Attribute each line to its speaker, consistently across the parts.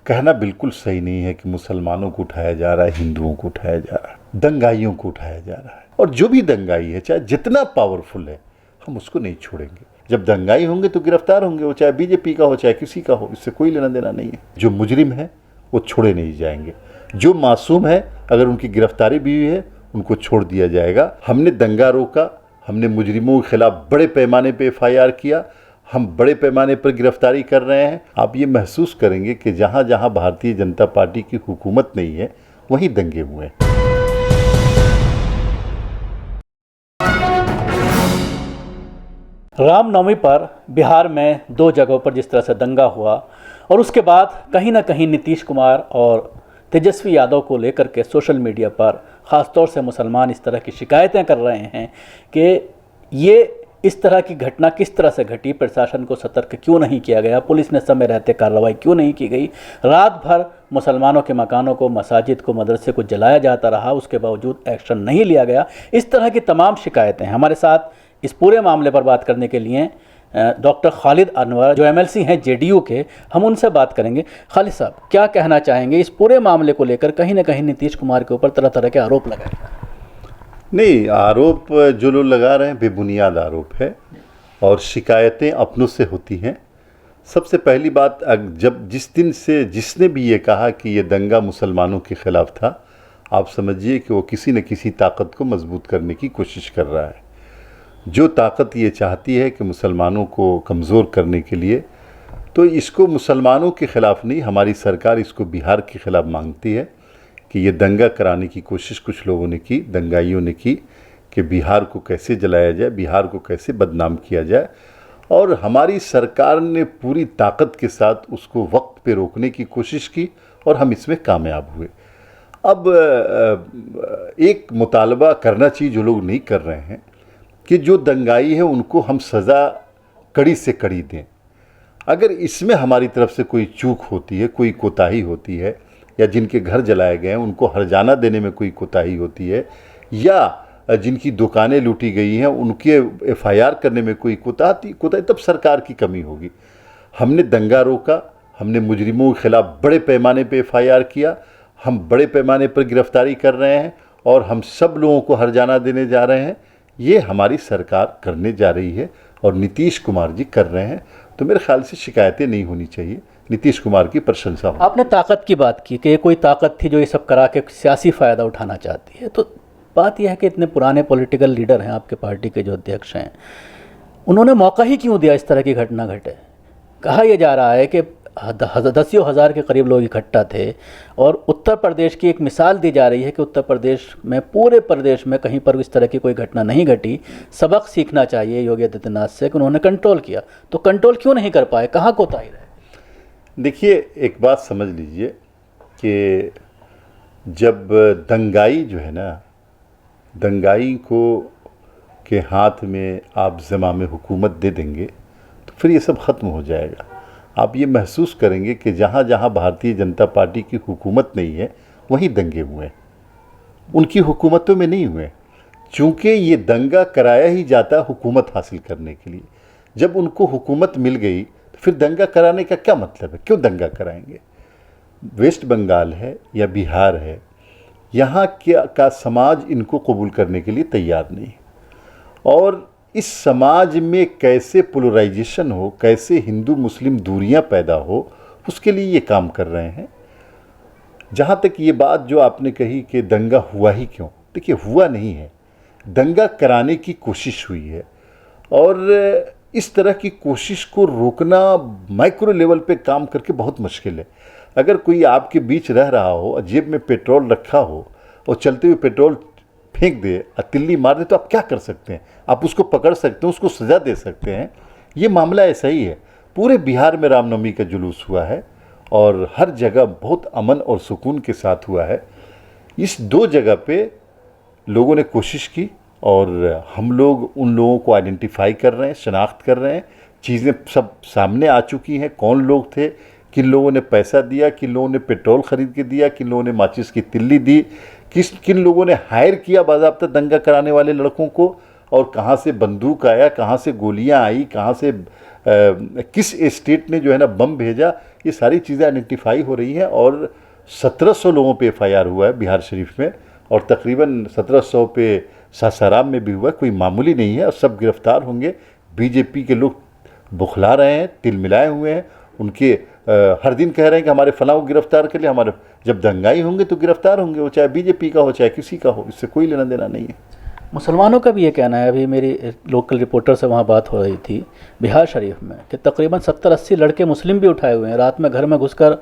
Speaker 1: कहना बिल्कुल सही नहीं है कि मुसलमानों को उठाया जा रहा है, हिंदुओं को उठाया जा रहा है, दंगाइयों को उठाया जा रहा है। और जो भी दंगाई है, चाहे जितना पावरफुल है, हम उसको नहीं छोड़ेंगे। जब दंगाई होंगे तो गिरफ्तार होंगे, वो चाहे बीजेपी का हो चाहे किसी का हो, इससे कोई लेना देना नहीं है। जो मुजरिम है वो छोड़े नहीं जाएंगे। जो मासूम है, अगर उनकी गिरफ्तारी भी हुई है, उनको छोड़ दिया जाएगा। हमने दंगा रोका, हमने मुजरिमों के खिलाफ बड़े पैमाने पे FIR किया, हम बड़े पैमाने पर गिरफ्तारी कर रहे हैं। आप ये महसूस करेंगे कि जहाँ जहाँ भारतीय जनता पार्टी की हुकूमत नहीं है, वहीं दंगे हुए हैं।
Speaker 2: रामनवमी पर बिहार में 2 जगहों पर जिस तरह से दंगा हुआ और उसके बाद कहीं ना कहीं नीतीश कुमार और तेजस्वी यादव को लेकर के सोशल मीडिया पर ख़ासतौर से मुसलमान इस तरह की शिकायतें कर रहे हैं कि ये इस तरह की घटना किस तरह से घटी, प्रशासन को सतर्क क्यों नहीं किया गया, पुलिस ने समय रहते कार्रवाई क्यों नहीं की गई, रात भर मुसलमानों के मकानों को, मसाजिद को, मदरसे को जलाया जाता रहा, उसके बावजूद एक्शन नहीं लिया गया। इस तरह की तमाम शिकायतें हैं। हमारे साथ इस पूरे मामले पर बात करने के लिए डॉक्टर खालिद अनवर जो MLC हैं JDU के, हम उनसे बात करेंगे। खालिद साहब, क्या कहना चाहेंगे इस पूरे मामले को लेकर? कहीं ना कहीं नीतीश कुमार के ऊपर तरह तरह के आरोप लगाए।
Speaker 1: नहीं, आरोप जो लोग लगा रहे हैं बेबुनियाद आरोप है और शिकायतें अपनों से होती हैं। सबसे पहली बात, जब जिस दिन से जिसने भी ये कहा कि ये दंगा मुसलमानों के ख़िलाफ़ था, आप समझिए कि वो किसी न किसी ताकत को मजबूत करने की कोशिश कर रहा है। जो ताकत ये चाहती है कि मुसलमानों को कमज़ोर करने के लिए, तो इसको मुसलमानों के ख़िलाफ़ नहीं, हमारी सरकार इसको बिहार के ख़िलाफ़ मांगती है कि ये दंगा कराने की कोशिश कुछ लोगों ने की, दंगाइयों ने की, कि बिहार को कैसे जलाया जाए, बिहार को कैसे बदनाम किया जाए। और हमारी सरकार ने पूरी ताकत के साथ उसको वक्त पे रोकने की कोशिश की और हम इसमें कामयाब हुए। अब एक मुतालबा करना चाहिए जो लोग नहीं कर रहे हैं कि जो दंगाई है उनको हम सज़ा कड़ी से कड़ी दें। अगर इसमें हमारी तरफ से कोई चूक होती है, कोई कोताही होती है, या जिनके घर जलाए गए हैं उनको हर्जाना देने में कोई कोताही होती है, या जिनकी दुकानें लूटी गई हैं उनके FIR करने में कोई कोताही, तब सरकार की कमी होगी। हमने दंगा रोका, हमने मुजरिमों के खिलाफ बड़े पैमाने पे FIR किया, हम बड़े पैमाने पर गिरफ्तारी कर रहे हैं और हम सब लोगों को हर्जाना देने जा रहे हैं। ये हमारी सरकार करने जा रही है और नीतीश कुमार जी कर रहे हैं। तो मेरे ख्याल से शिकायतें नहीं होनी चाहिए, नीतीश कुमार की प्रशंसा हो।
Speaker 2: आपने ताकत की बात की कि कोई ताकत थी जो ये सब करा के सियासी फ़ायदा उठाना चाहती है। तो बात यह है कि इतने पुराने पॉलिटिकल लीडर हैं आपके पार्टी के जो अध्यक्ष हैं, उन्होंने मौका ही क्यों दिया इस तरह की घटना घटे? कहा यह जा रहा है कि 10,000 के करीब लोग इकट्ठा थे और उत्तर प्रदेश की एक मिसाल दी जा रही है कि उत्तर प्रदेश में, पूरे प्रदेश में कहीं पर इस तरह की कोई घटना नहीं घटी। सबक सीखना चाहिए योगी आदित्यनाथ से कि उन्होंने कंट्रोल किया। तो कंट्रोल क्यों नहीं कर पाए, कहाँ कोताही रहे?
Speaker 1: देखिए, एक बात समझ लीजिए कि जब दंगाई जो है ना, दंगाई को के हाथ में आप ज़िम्मा हुकूमत दे देंगे तो फिर ये सब ख़त्म हो जाएगा। आप ये महसूस करेंगे कि जहाँ जहाँ भारतीय जनता पार्टी की हुकूमत नहीं है वहीं दंगे हुए, उनकी हुकूमतों में नहीं हुए। चूँकि ये दंगा कराया ही जाता हुकूमत हासिल करने के लिए। जब उनको हुकूमत मिल गई तो फिर दंगा कराने का क्या मतलब है? क्यों दंगा कराएंगे? वेस्ट बंगाल है या बिहार है, यहाँ का समाज इनको कबूल करने के लिए तैयार नहीं। और इस समाज में कैसे पोलराइजेशन हो, कैसे हिंदू मुस्लिम दूरियां पैदा हो, उसके लिए ये काम कर रहे हैं। जहाँ तक ये बात जो आपने कही कि दंगा हुआ ही क्यों, देखिए हुआ नहीं है, दंगा कराने की कोशिश हुई है। और इस तरह की कोशिश को रोकना माइक्रो लेवल पे काम करके बहुत मुश्किल है। अगर कोई आपके बीच रह रहा हो, जेब में पेट्रोल रखा हो और चलते हुए पेट्रोल फेंक दे, तिल्ली मार दे, तो आप क्या कर सकते हैं? आप उसको पकड़ सकते हैं, उसको सज़ा दे सकते हैं। ये मामला ऐसा ही है। पूरे बिहार में रामनवमी का जुलूस हुआ है और हर जगह बहुत अमन और सुकून के साथ हुआ है। इस 2 जगह पे लोगों ने कोशिश की और हम लोग उन लोगों को आइडेंटिफाई कर रहे हैं, शनाख्त कर रहे हैं। चीज़ें सब सामने आ चुकी हैं, कौन लोग थे, किन लोगों ने पैसा दिया, किन लोगों ने पेट्रोल ख़रीद के दिया, किन लोगों ने माचिस की तिल्ली दी, किन लोगों ने हायर किया बाज़ाब्ता दंगा कराने वाले लड़कों को, और कहाँ से बंदूक आया, कहाँ से गोलियां आई, कहाँ से किस स्टेट ने जो है ना बम भेजा, ये सारी चीज़ें आइडेंटिफाई हो रही हैं। और 1700 लोगों पे FIR हुआ है बिहार शरीफ में, और तकरीबन 1700 पे सासाराम में भी हुआ है। कोई मामूली नहीं है, और सब गिरफ्तार होंगे। बीजेपी के लोग बुखला रहे हैं, तिल मिलाए हुए हैं। उनके हर दिन कह रहे हैं कि हमारे फलां को गिरफ्तार कर लिया, हमारे जब दंगाई होंगे तो गिरफ्तार होंगे, वो चाहे बीजेपी का हो चाहे किसी का हो, इससे कोई लेना देना नहीं है।
Speaker 2: मुसलमानों का भी ये कहना है, अभी मेरी लोकल रिपोर्टर से वहाँ बात हो रही थी बिहार शरीफ में, कि तकरीबन 70-80 लड़के मुस्लिम भी उठाए हुए हैं। रात में घर में घुसकर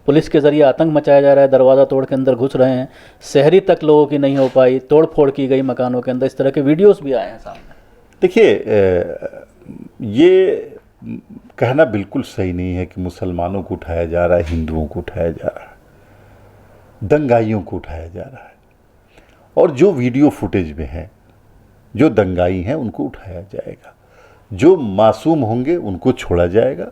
Speaker 2: पुलिस के ज़रिए आतंक मचाया जा रहा है, दरवाज़ा तोड़ के अंदर घुस रहे हैं, शहरी तक लोगों की नहीं हो पाई, तोड़ फोड़ की गई मकानों के अंदर, इस तरह के वीडियोस भी आए हैं सामने।
Speaker 1: देखिए, ये कहना बिल्कुल सही नहीं है कि मुसलमानों को उठाया जा रहा है, हिंदुओं को उठाया जा रहा है, दंगाइयों को उठाया जा रहा है। और जो वीडियो फुटेज में है, जो दंगाई हैं उनको उठाया जाएगा, जो मासूम होंगे उनको छोड़ा जाएगा।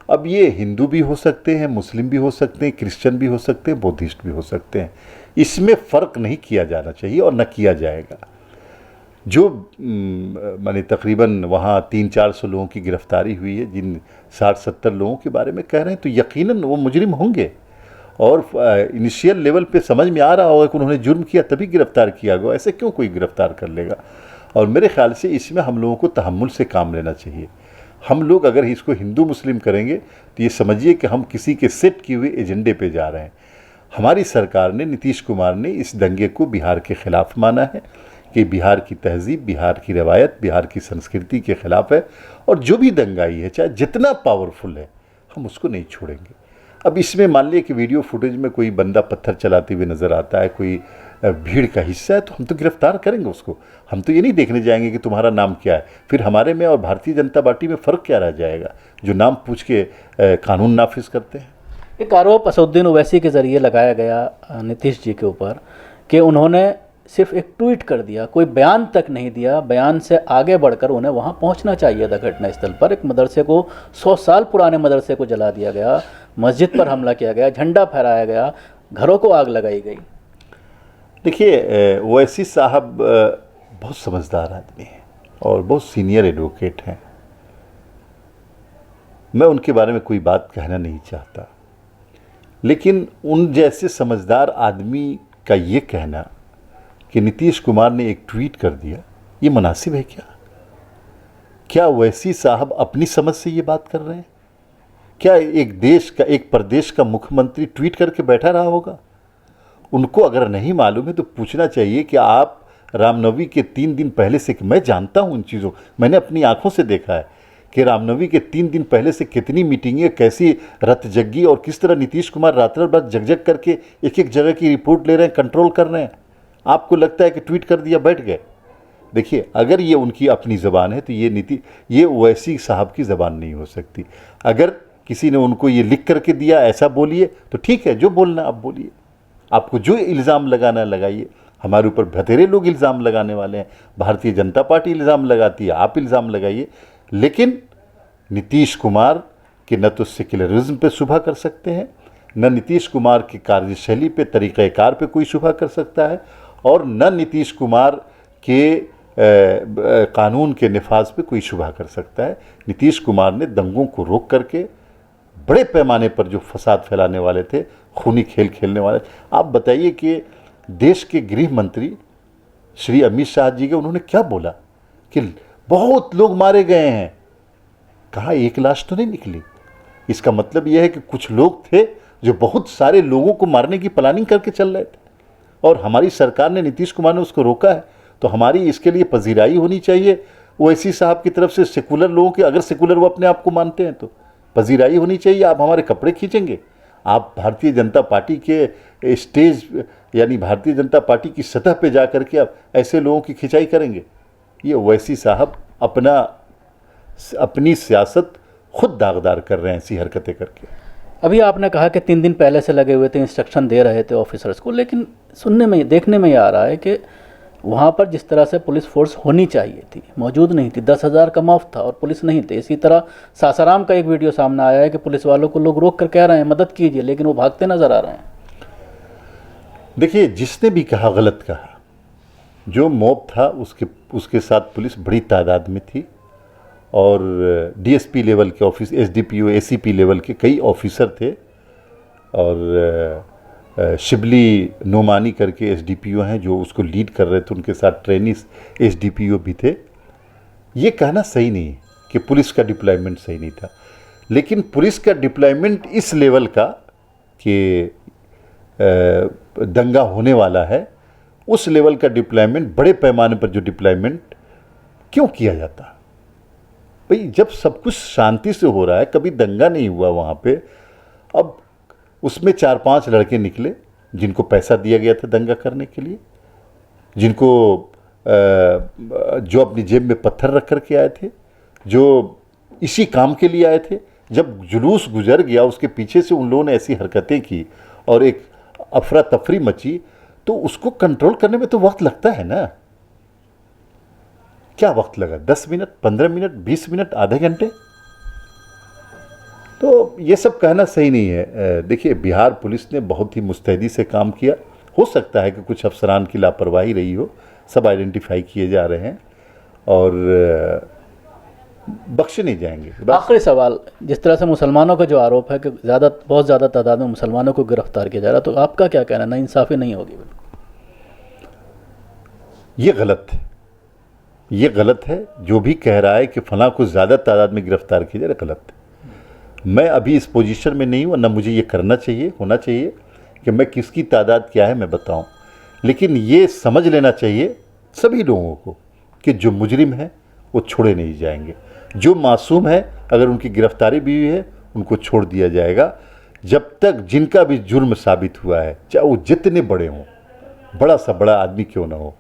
Speaker 1: अब ये हिंदू भी हो सकते हैं, मुस्लिम भी हो सकते हैं, क्रिश्चियन भी हो सकते हैं, बौद्धिस्ट भी हो सकते हैं। इसमें फ़र्क नहीं किया जाना चाहिए और न किया जाएगा। जो माने तकरीबन वहाँ 300-400 लोगों की गिरफ्तारी हुई है, जिन 60-70 लोगों के बारे में कह रहे हैं, तो यकीनन वो मुजरिम होंगे। और इनिशियल लेवल पे समझ में आ रहा होगा कि उन्होंने जुर्म किया तभी गिरफ्तार किया गया, ऐसे क्यों कोई गिरफ्तार कर लेगा। और मेरे ख्याल से इसमें हम लोगों को तहम्मुल से काम लेना चाहिए। हम लोग अगर इसको हिंदू मुस्लिम करेंगे तो ये समझिए कि हम किसी के सेट किए हुए एजेंडे पे जा रहे हैं। हमारी सरकार ने, नीतीश कुमार ने इस दंगे को बिहार के ख़िलाफ़ माना है कि बिहार की तहजीब, बिहार की रवायत, बिहार की संस्कृति के ख़िलाफ़ है। और जो भी दंगाई है, चाहे जितना पावरफुल है, हम उसको नहीं छोड़ेंगे। अब इसमें मान लिया कि वीडियो फुटेज में कोई बंदा पत्थर चलाते हुए नज़र आता है, कोई भीड़ का हिस्सा है, तो हम तो गिरफ्तार करेंगे उसको। हम तो ये नहीं देखने जाएंगे कि तुम्हारा नाम क्या है। फिर हमारे में और भारतीय जनता पार्टी में फ़र्क क्या रह जाएगा, जो नाम पूछ के कानून नाफिज करते हैं।
Speaker 2: एक आरोप असदुद्दीन ओवैसी के ज़रिए लगाया गया नीतीश जी के ऊपर कि उन्होंने सिर्फ एक ट्वीट कर दिया, कोई बयान तक नहीं दिया। बयान से आगे बढ़कर उन्हें वहाँ पहुँचना चाहिए था घटनास्थल पर। एक मदरसे को, 100 साल पुराने मदरसे को जला दिया गया, मस्जिद पर हमला किया गया, झंडा फहराया गया, घरों को आग लगाई गई।
Speaker 1: देखिए, ओवैसी साहब बहुत समझदार आदमी हैं और बहुत सीनियर एडवोकेट हैं। मैं उनके बारे में कोई बात कहना नहीं चाहता, लेकिन उन जैसे समझदार आदमी का ये कहना कि नीतीश कुमार ने एक ट्वीट कर दिया, ये मुनासिब है क्या? क्या ओवैसी साहब अपनी समझ से ये बात कर रहे हैं? क्या एक देश का, एक प्रदेश का मुख्यमंत्री ट्वीट करके बैठा रहा होगा? उनको अगर नहीं मालूम है तो पूछना चाहिए कि आप रामनवमी के 3 दिन पहले से, मैं जानता हूँ उन चीज़ों, मैंने अपनी आंखों से देखा है कि रामनवमी के 3 दिन पहले से कितनी मीटिंगें, कैसी रत जगी, और किस तरह नीतीश कुमार रात रात जग करके एक एक जगह की रिपोर्ट ले रहे हैं, कंट्रोल कर रहे हैं। आपको लगता है कि ट्वीट कर दिया बैठ गए? देखिए, अगर ये उनकी अपनी ज़बान है तो ये ओवैसी साहब की ज़बान नहीं हो सकती। अगर किसी ने उनको ये लिख करके दिया ऐसा बोलिए तो ठीक है, जो बोलना आप बोलिए, आपको जो इल्ज़ाम लगाना लगाइए। हमारे ऊपर बतेरे लोग इल्ज़ाम लगाने वाले हैं, भारतीय जनता पार्टी इल्ज़ाम लगाती है, आप इल्ज़ाम लगाइए। लेकिन नीतीश कुमार के न तो सेक्युलरिज्म पे शुबा कर सकते हैं, न नीतीश कुमार की कार्यशैली पे, तरीक़ाकार पे कोई शुबा कर सकता है, और न नीतीश कुमार के कानून के नफाज पे कोई शुबा कर सकता है। नीतीश कुमार ने दंगों को रोक करके बड़े पैमाने पर जो फसाद फैलाने वाले थे, खूनी खेल खेलने वाले, आप बताइए कि देश के गृह मंत्री श्री अमित शाह जी के, उन्होंने क्या बोला कि बहुत लोग मारे गए हैं। कहा एक लाश तो नहीं निकली। इसका मतलब यह है कि कुछ लोग थे जो बहुत सारे लोगों को मारने की प्लानिंग करके चल रहे थे, और हमारी सरकार ने, नीतीश कुमार ने उसको रोका है। तो हमारी इसके लिए पजीराई होनी चाहिए ओवैसी साहब की तरफ से, सेकुलर लोगों की, अगर सेकुलर वो अपने आप को मानते हैं तो पजीराई होनी चाहिए। आप हमारे कपड़े खींचेंगे, आप भारतीय जनता पार्टी के स्टेज, यानी भारतीय जनता पार्टी की सतह पे जा करके आप ऐसे लोगों की खिंचाई करेंगे? ये ओवैसी साहब अपनी सियासत खुद दागदार कर रहे हैं ऐसी हरकतें करके।
Speaker 2: अभी आपने कहा कि 3 दिन पहले से लगे हुए थे, इंस्ट्रक्शन दे रहे थे ऑफिसर्स को, लेकिन सुनने में, देखने में ये आ रहा है कि वहाँ पर जिस तरह से पुलिस फोर्स होनी चाहिए थी, मौजूद नहीं थी। 10,000 का मौत था और पुलिस नहीं थे। इसी तरह सासाराम का एक वीडियो सामने आया है कि पुलिस वालों को लोग रोक कर कह रहे हैं मदद कीजिए, लेकिन वो भागते नजर आ रहे हैं।
Speaker 1: देखिए, जिसने भी कहा गलत कहा। जो मॉब था उसके साथ पुलिस बड़ी तादाद में थी, और डीएसपी लेवल के ऑफिस, एसडीपीओ, एसीपी लेवल के कई ऑफिसर थे, और शिबली नोमानी करके एसडीपीओ हैं जो उसको लीड कर रहे थे, उनके साथ ट्रेनिस एसडीपीओ भी थे। ये कहना सही नहीं है कि पुलिस का डिप्लॉयमेंट सही नहीं था, लेकिन पुलिस का डिप्लॉयमेंट इस लेवल का कि दंगा होने वाला है, उस लेवल का डिप्लॉयमेंट, बड़े पैमाने पर जो डिप्लॉयमेंट क्यों किया जाता? भाई जब सब कुछ शांति से हो रहा है, कभी दंगा नहीं हुआ वहाँ पे, अब उसमें 4-5 लड़के निकले जिनको पैसा दिया गया था दंगा करने के लिए, जिनको जो अपनी जेब में पत्थर रख कर के आए थे, जो इसी काम के लिए आए थे। जब जुलूस गुजर गया, उसके पीछे से उन लोगों ने ऐसी हरकतें की और एक अफरा तफरी मची, तो उसको कंट्रोल करने में तो वक्त लगता है ना। क्या वक्त लगा? 10 मिनट, 15 मिनट, 20 मिनट, आधे घंटे? तो ये सब कहना सही नहीं है। देखिए, बिहार पुलिस ने बहुत ही मुस्तैदी से काम किया। हो सकता है कि कुछ अफसरान की लापरवाही रही हो, सब आइडेंटिफाई किए जा रहे हैं और बख्शे नहीं जाएंगे।
Speaker 2: आखिरी सवाल, जिस तरह से मुसलमानों का जो आरोप है कि बहुत ज़्यादा तादाद में मुसलमानों को गिरफ्तार किया जा रहा है, तो आपका क्या कहना? नाइंसाफ़ी नहीं होगी?
Speaker 1: ये गलत है, ये गलत है। जो भी कह रहा है कि फलां को ज़्यादा तादाद में गिरफ्तार किया जा रहा है, गलत है। मैं अभी इस पोजीशन में नहीं हूँ, ना मुझे ये करना चाहिए, होना चाहिए कि मैं किसकी तादाद क्या है मैं बताऊँ। लेकिन ये समझ लेना चाहिए सभी लोगों को कि जो मुजरिम है वो छोड़े नहीं जाएंगे। जो मासूम है, अगर उनकी गिरफ्तारी भी हुई है, उनको छोड़ दिया जाएगा जब तक जिनका भी जुर्म साबित हुआ है, चाहे वो जितने बड़े हों, बड़ा सा बड़ा आदमी क्यों ना हो,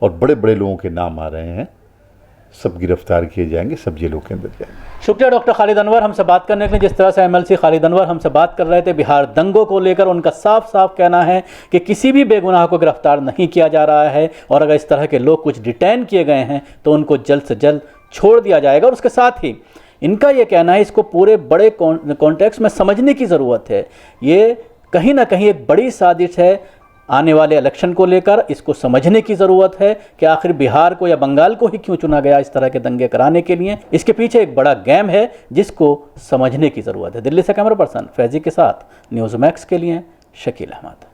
Speaker 1: और बड़े बड़े लोगों के नाम आ रहे हैं, सब गिरफ्तार किए जाएंगे, सब जेलों के अंदर जाएंगे।
Speaker 2: शुक्रिया डॉक्टर खालिद अनवर हमसे बात करने के लिए। जिस तरह से एमएलसी खालिद अनवर हमसे बात कर रहे थे बिहार दंगों को लेकर, उनका साफ साफ कहना है कि किसी भी बेगुनाह को गिरफ्तार नहीं किया जा रहा है, और अगर इस तरह के लोग कुछ डिटेन किए गए हैं तो उनको जल्द से जल्द छोड़ दिया जाएगा। और उसके साथ ही इनका ये कहना है, इसको पूरे बड़े कॉन्टेक्स्ट में समझने की ज़रूरत है। ये कहीं ना कहीं एक बड़ी साजिश है आने वाले इलेक्शन को लेकर। इसको समझने की ज़रूरत है कि आखिर बिहार को या बंगाल को ही क्यों चुना गया इस तरह के दंगे कराने के लिए। इसके पीछे एक बड़ा गेम है जिसको समझने की ज़रूरत है। दिल्ली से कैमरा पर्सन फैजी के साथ न्यूज़ मैक्स के लिए शकील अहमद।